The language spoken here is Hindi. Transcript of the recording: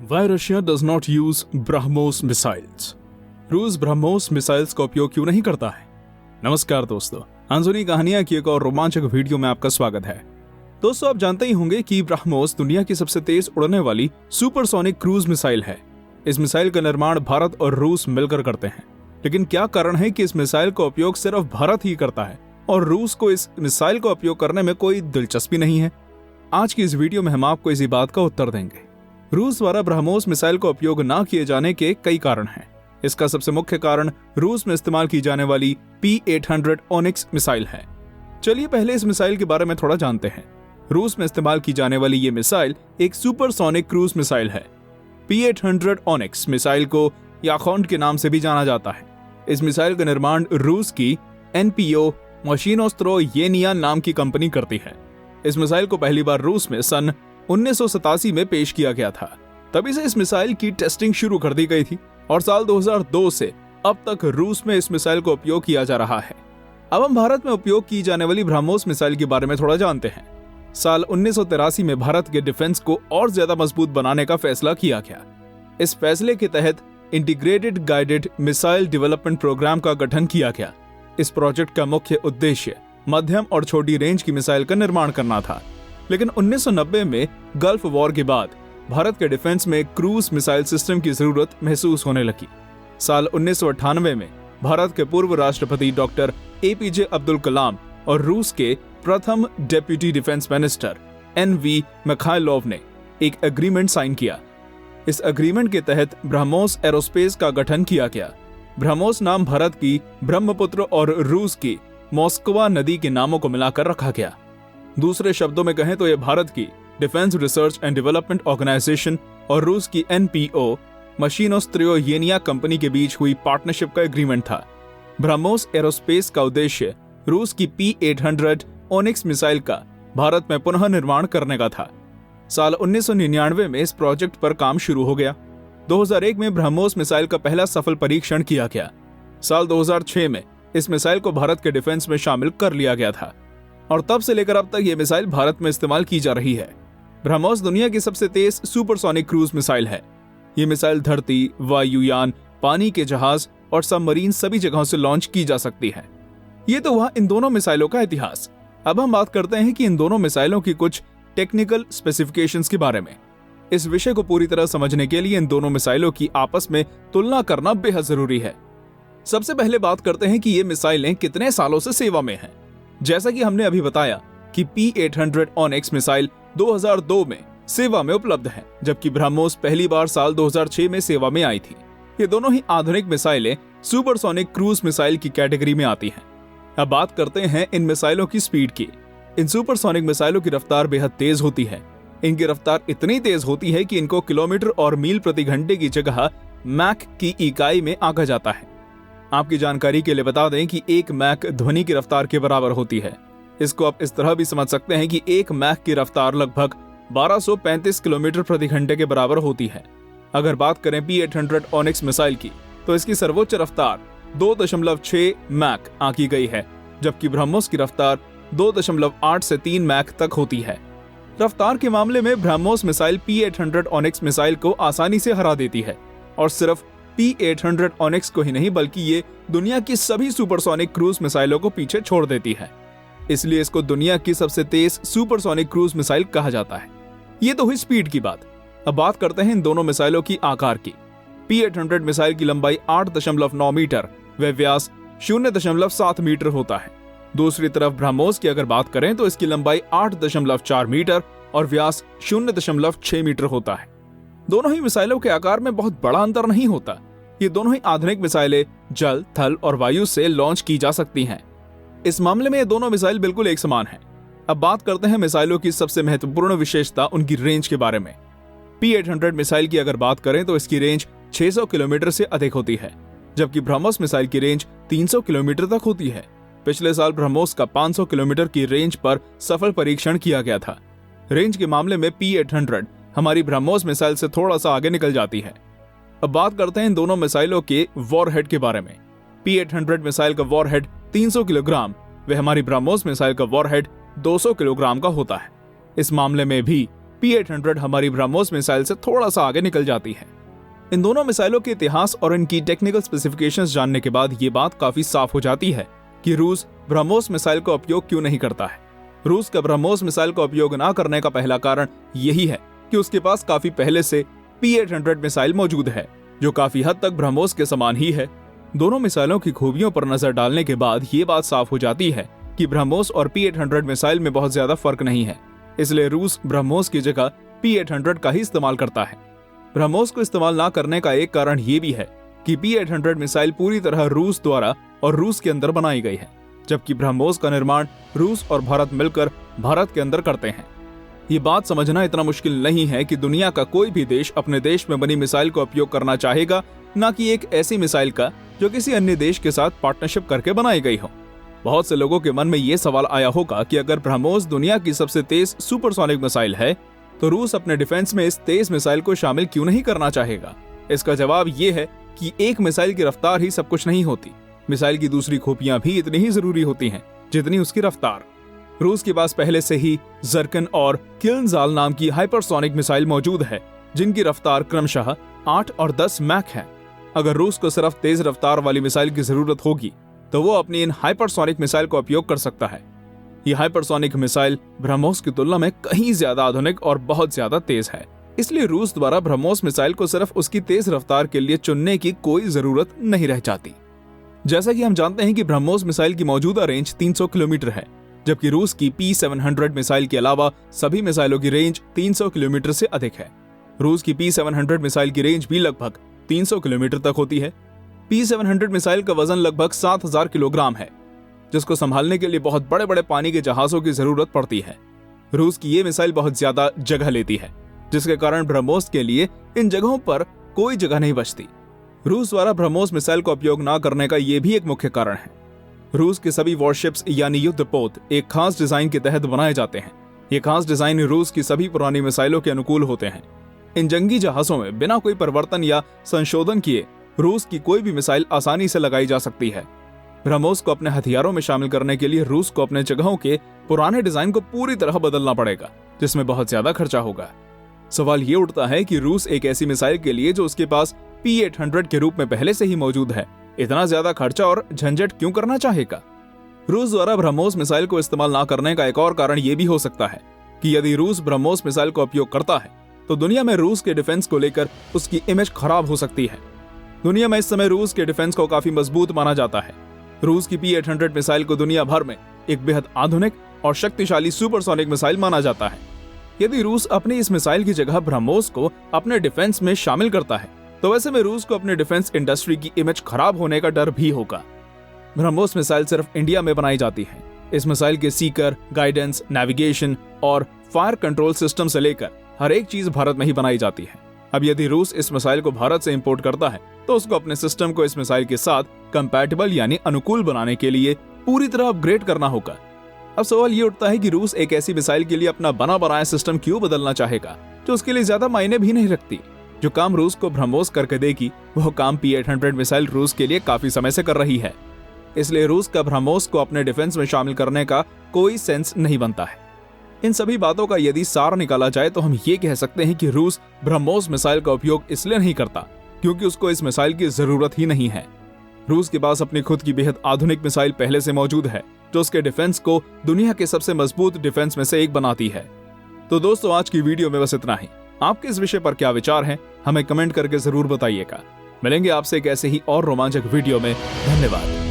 Why Russia does not use BrahMos missiles? रूस ब्रह्मोस मिसाइल्स का उपयोग क्यों नहीं करता है? नमस्कार दोस्तों, अनसुनी कहानियां की एक और रोमांचक वीडियो में आपका स्वागत है। दोस्तों, आप जानते ही होंगे कि ब्रह्मोस दुनिया की सबसे तेज उड़ने वाली सुपरसोनिक क्रूज मिसाइल है। इस मिसाइल का निर्माण भारत और रूस मिलकर करते हैं। लेकिन क्या कारण है कि इस मिसाइल का उपयोग सिर्फ भारत ही करता है और रूस को इस मिसाइल का उपयोग करने में कोई दिलचस्पी नहीं है? आज की इस वीडियो में हम आपको इसी बात का उत्तर देंगे। रूस द्वारा ब्रह्मोस मिसाइल का उपयोग न किए जाने के कई कारण हैं। इसका सबसे मुख्य कारण रूस में इस्तेमाल की जाने वाली P-800 ओनिक्स मिसाइल है। चलिए पहले इस मिसाइल के बारे में थोड़ा जानते हैं। रूस में इस्तेमाल की जाने वाली ये मिसाइल एक सुपरसोनिक क्रूज मिसाइल है। P-800 ओनिक्स मिसाइल को याखौंड के नाम से भी जाना जाता है। इस मिसाइल का निर्माण रूस की NPO मशीनोस्त्रोयेनिया नाम की कंपनी करती है। इस मिसाइल को पहली बार रूस में सन 1987 में पेश किया गया था। तभी से इस मिसाइल की टेस्टिंग शुरू कर दी गई थी और साल 2002 से अब तक रूस में इस मिसाइल का उपयोग किया जा रहा है। अब हम भारत में उपयोग की जाने वाली ब्रह्मोस मिसाइल के बारे में थोड़ा जानते हैं। साल 1983 में भारत के डिफेंस को और ज्यादा मजबूत बनाने का फैसला किया गया। इस फैसले के तहत integrated guided missile development programme का गठन किया गया। इस प्रोजेक्ट का मुख्य उद्देश्य मध्यम और छोटी रेंज की मिसाइल का निर्माण करना था। लेकिन 1990 में गल्फ वॉर के बाद भारत के डिफेंस में क्रूज मिसाइल सिस्टम की जरूरत महसूस होने लगी। साल 1998 में भारत के पूर्व राष्ट्रपति डॉक्टर APJ अब्दुल कलाम और रूस के प्रथम deputy defence minister NV Mikhailov ने एक एग्रीमेंट साइन किया। इस एग्रीमेंट के तहत ब्रह्मोस एरोस्पेस का गठन किया गया। ब्रह्मोस नाम भारत की ब्रह्मपुत्र और रूस की मॉस्कवा नदी के नामों को मिलाकर रखा गया। दूसरे शब्दों में कहें तो यह भारत की defence research and development organisation और रूस की NPO मशीनोस्त्रोयेनिया कंपनी के बीच हुई पार्टनरशिप का एग्रीमेंट था। ब्रह्मोस एरोस्पेस का उद्देश्य रूस की P-800 ओनिक्स मिसाइल का भारत में पुनः निर्माण करने का था। साल 1999 में इस प्रोजेक्ट पर काम शुरू हो गया। 2001 में ब्रह्मोस मिसाइल का पहला सफल परीक्षण किया गया। साल 2006 में इस मिसाइल को भारत के डिफेंस में शामिल कर लिया गया था और तब से लेकर अब तक ये मिसाइल भारत में इस्तेमाल की जा रही है। ब्रह्मोस दुनिया की सबसे तेज सुपरसोनिक क्रूज मिसाइल है। ये मिसाइल धरती, वायुयान, पानी के जहाज और सबमरीन सभी जगहों से लॉन्च की जा सकती है। ये तो हुआ इन दोनों मिसाइलों का इतिहास। अब हम बात करते हैं कि इन दोनों मिसाइलों की कुछ टेक्निकल स्पेसिफिकेशंस के बारे में। इस विषय को पूरी तरह समझने के लिए इन दोनों मिसाइलों की आपस में तुलना करना बेहद जरूरी है। सबसे पहले बात करते हैं कि ये मिसाइलें कितने सालों से सेवा में हैं। जैसा कि हमने अभी बताया कि P-800 ओनिक्स मिसाइल 2002 में सेवा में उपलब्ध है, जबकि ब्रह्मोस पहली बार साल 2006 में सेवा में आई थी। ये दोनों ही आधुनिक मिसाइलें सुपरसोनिक क्रूज मिसाइल की कैटेगरी में आती हैं। अब बात करते हैं इन मिसाइलों की स्पीड की। इन सुपरसोनिक मिसाइलों की रफ्तार बेहद तेज होती है। इनकी रफ्तार इतनी तेज होती है कि इनको किलोमीटर और मील प्रति घंटे की जगह मैक की इकाई में आंका जाता है। आपकी जानकारी के लिए बता दें कि एक मैक ध्वनि की रफ्तार के बराबर होती है। इसको आप इस तरह भी समझ सकते हैं कि एक मैक की रफ्तार लगभग 1235 किलोमीटर प्रति घंटे के बराबर होती है। अगर बात करें P-800 ओनिक्स मिसाइल की, तो इसकी सर्वोच्च रफ्तार 2.6 मैक आंकी गई है, जबकि ब्रह्मोस की रफ्तार 2.8 से 3 मैक तक होती है। रफ्तार के मामले में BrahMos missile P-800 onyx missile को आसानी से हरा देती है और सिर्फ P-800 ओनिक्स को ही नहीं बल्कि ये दुनिया की सभी सुपरसोनिक क्रूज मिसाइलों को पीछे छोड़ देती है। इसलिए इसको दुनिया की सबसे तेज सुपरसोनिक क्रूज मिसाइल कहा जाता है। ये तो हुई स्पीड की बात। अब बात करते हैं इन दोनों मिसाइलों की आकार की। P-800 मिसाइल की लंबाई 8.9 मीटर व व्यास 0.7 मीटर होता है। दूसरी तरफ ब्रह्मोस की अगर बात करें तो इसकी लंबाई 8.4 मीटर और व्यास 0.6 मीटर होता है। दोनों ही मिसाइलों के आकार में बहुत बड़ा अंतर नहीं होता। ये दोनों ही आधुनिक मिसाइलें जल, थल और वायु से लॉन्च की जा सकती हैं। इस मामले में ये दोनों मिसाइल बिल्कुल एक समान हैं। अब बात करते हैं मिसाइलों की सबसे महत्वपूर्ण विशेषता, उनकी रेंज के बारे में। P-800 मिसाइल की अगर बात करें तो इसकी रेंज 600 किलोमीटर से अधिक होती है, जबकि ब्रह्मोस मिसाइल की रेंज 300 किलोमीटर तक होती है। पिछले साल ब्रह्मोस का 500 किलोमीटर की रेंज पर सफल परीक्षण किया गया था। रेंज के मामले में P-800 हमारी ब्रह्मोस मिसाइल से थोड़ा सा आगे निकल जाती है। अब बात करते हैं इन दोनों मिसाइलों के वॉरहेड के बारे में। P-800 मिसाइल का वॉरहेड 300 किलोग्राम व हमारी ब्रह्मोस मिसाइल का वॉरहेड 200 किलोग्राम का होता है। इस मामले में भी P-800 हमारी ब्रह्मोस मिसाइल से थोड़ा सा आगे निकल जाती है। इन दोनों मिसाइलों के इतिहास और इनकी टेक्निकल स्पेसिफिकेशंस जानने के बाद ये बात काफी साफ हो जाती है कि रूस ब्रह्मोस मिसाइल का उपयोग क्यों नहीं करता है। रूस का ब्रह्मोस मिसाइल का उपयोग न करने का पहला कारण यही है कि उसके पास काफी पहले से P-800 मिसाइल मौजूद है, जो काफी हद तक ब्रह्मोस के समान ही है। दोनों मिसाइलों की खूबियों पर नजर डालने के बाद ये बात साफ हो जाती है कि ब्रह्मोस और P-800 मिसाइल में बहुत ज्यादा फर्क नहीं है, इसलिए रूस ब्रह्मोस की जगह P-800 का ही इस्तेमाल करता है। ब्रह्मोस को इस्तेमाल ना करने का एक कारण ये भी है कि P-800 मिसाइल पूरी तरह रूस द्वारा और रूस के अंदर बनाई गई है, जबकि ब्रह्मोस का निर्माण रूस और भारत मिलकर भारत के अंदर करते हैं। ये बात समझना इतना मुश्किल नहीं है कि दुनिया का कोई भी देश अपने देश में बनी मिसाइल का उपयोग करना चाहेगा, न कि एक ऐसी मिसाइल का जो किसी अन्य देश के साथ पार्टनरशिप करके बनाई गई हो। बहुत से लोगों के मन में ये सवाल आया होगा कि अगर ब्रह्मोस दुनिया की सबसे तेज सुपरसोनिक मिसाइल है, तो रूस अपने डिफेंस में इस तेज मिसाइल को शामिल क्यों नहीं करना चाहेगा। इसका जवाब ये है कि एक मिसाइल की रफ्तार ही सब कुछ नहीं होती। मिसाइल की दूसरी खूबियां भी इतनी ही जरूरी होती हैं जितनी उसकी रफ्तार। रूस के पास पहले से ही जर्कन और किल्नजाल नाम की हाइपरसोनिक मिसाइल मौजूद है, जिनकी रफ्तार क्रमशः 8 और 10 मैक है। अगर रूस को सिर्फ तेज रफ्तार वाली मिसाइल की जरूरत होगी, तो वो अपनी इन हाइपरसोनिक मिसाइल का उपयोग कर सकता है। ये हाइपरसोनिक मिसाइल ब्रह्मोस की तुलना में कहीं ज्यादा आधुनिक और बहुत ज्यादा तेज है, इसलिए रूस द्वारा ब्रह्मोस मिसाइल को सिर्फ उसकी तेज रफ्तार के लिए चुनने की कोई जरूरत नहीं रह जाती। जैसा कि हम जानते हैं कि ब्रह्मोस मिसाइल की मौजूदा रेंज 300 किलोमीटर है, जबकि रूस की P-700 मिसाइल के अलावा सभी मिसाइलों की रेंज 300 किलोमीटर से अधिक है। रूस की P-700 मिसाइल की रेंज भी लगभग 300 किलोमीटर तक होती है। P-700 मिसाइल का वजन लगभग 7000 किलोग्राम है, जिसको संभालने के लिए बहुत बड़े बड़े पानी के जहाजों की जरूरत पड़ती है। रूस की ये मिसाइल बहुत ज्यादा जगह लेती है, जिसके कारण ब्रह्मोस के लिए इन जगहों पर कोई जगह नहीं बचती। रूस द्वारा ब्रह्मोस मिसाइल का उपयोग न करने का ये भी एक मुख्य कारण है। रूस के सभी वॉरशिप्स यानी युद्धपोत एक खास डिजाइन के तहत बनाए जाते हैं। ये खास डिजाइन रूस की सभी पुरानी मिसाइलों के अनुकूल होते हैं। इन जंगी जहाजों में बिना कोई परिवर्तन या संशोधन किए रूस की कोई भी मिसाइल आसानी से लगाई जा सकती है। ब्रह्मोस को अपने हथियारों में शामिल करने के लिए रूस को अपने जगहों के पुराने डिजाइन को पूरी तरह बदलना पड़ेगा, जिसमें बहुत ज्यादा खर्चा होगा। सवाल ये उठता है कि रूस एक ऐसी मिसाइल के लिए जो उसके पास P-800 के रूप में पहले से ही मौजूद है, इतना ज्यादा खर्चा और झंझट क्यों करना चाहेगा। रूस द्वारा ब्रह्मोस मिसाइल को इस्तेमाल ना करने का एक और कारण ये भी हो सकता है कि यदि रूस ब्रह्मोस मिसाइल का उपयोग करता है, तो दुनिया में रूस के डिफेंस को लेकर उसकी इमेज खराब हो सकती है। दुनिया में इस समय रूस के डिफेंस को काफी मजबूत माना जाता है। रूस की P-800 मिसाइल को दुनिया भर में एक बेहद आधुनिक और शक्तिशाली सुपरसोनिक मिसाइल माना जाता है। यदि रूस अपनी इस मिसाइल की जगह ब्रह्मोस को अपने डिफेंस में शामिल करता है, तो वैसे में रूस को अपने डिफेंस इंडस्ट्री की इमेज खराब होने का डर भी होगा। ब्रह्मोस मिसाइल सिर्फ इंडिया में बनाई जाती है। इस मिसाइल के सीकर, गाइडेंस, नेविगेशन और फायर कंट्रोल सिस्टम से लेकर हर एक चीज भारत में ही बनाई जाती है। अब यदि रूस इस मिसाइल को भारत से इंपोर्ट करता है, तो उसको अपने सिस्टम को इस मिसाइल के साथ कंपैटिबल यानी अनुकूल बनाने के लिए पूरी तरह अपग्रेड करना होगा। अब सवाल ये उठता है कि रूस एक ऐसी मिसाइल के लिए अपना बना बनाया सिस्टम क्यों बदलना चाहेगा, जो उसके लिए ज्यादा मायने भी नहीं रखती। जो काम रूस को ब्रह्मोस करके देगी, वह काम P-800 मिसाइल रूस के लिए काफी समय से कर रही है। इसलिए रूस का ब्रह्मोस को अपने डिफेंस में शामिल करने का कोई सेंस नहीं बनता है। इन सभी बातों का यदि सार निकाला जाए तो हम ये कह सकते हैं कि रूस ब्रह्मोस मिसाइल का उपयोग इसलिए नहीं करता क्योंकि उसको इस मिसाइल की जरूरत ही नहीं है। रूस के पास अपनी खुद की बेहद आधुनिक मिसाइल पहले से मौजूद है, जो उसके डिफेंस को दुनिया के सबसे मजबूत डिफेंस में से एक बनाती है। तो दोस्तों, आज की वीडियो में बस इतना ही। आपके इस विषय पर क्या विचार हैं, हमें कमेंट करके जरूर बताइएगा। मिलेंगे आपसे एक ऐसे ही और रोमांचक वीडियो में। धन्यवाद।